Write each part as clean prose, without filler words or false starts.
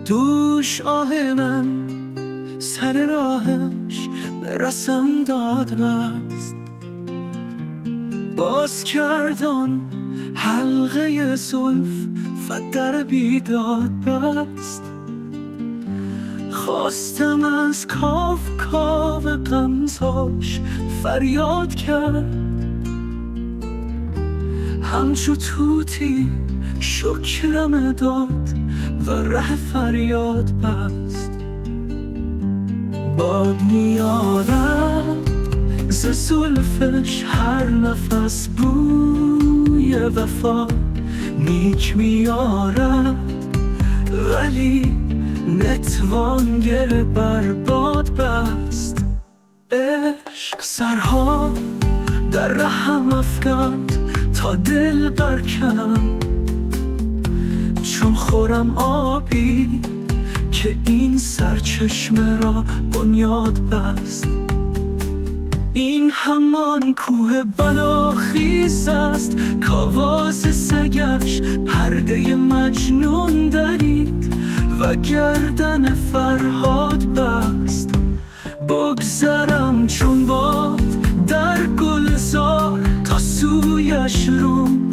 دوش آه من سر راهش برسم داد رست، باز کردان حلقه زلف و در بیداد بست. خواستم از کاو کاو غمزاش فریاد کرد، همچو توتی شکرم داد و ره فریاد بست. باد میارم ز زلفش هر نفس بوی وفا، نیک میارم ولی نتوان گره بر باد بست. عشق سرها در رهم افکند تا دل برکنم، چون خورم آبی که این سرچشمه را بنیاد بست. این همان کوه بلاخیز است کآواز سگش پرده مجنون درید و گردن فرهاد بست. بگذرم چون باد در گلزار تا سویش روم،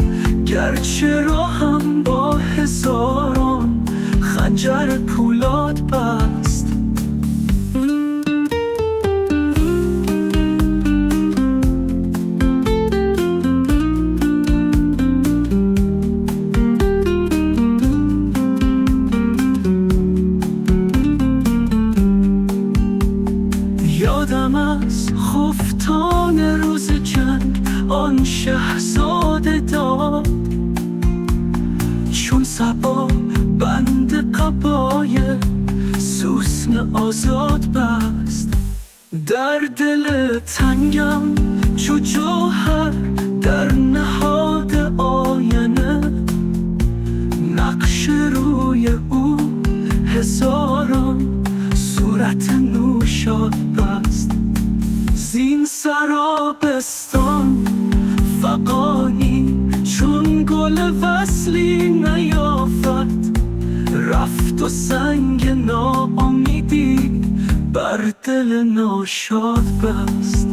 گرچه راهم با هزاران خنجر پولاد بست. یادم از خفتان روز جنگ آن شهزاده داد، چون صبا بند قبای سوسن آزاد بست. در دل تنگم چو جوهر در نهاد آینه، نقش روی او هزاران صورت نوشاد بست. زین سرابستان فغانی چون گل وصلی نیافت، رفت و سنگ ناامیدی بر دل ناشاد بست.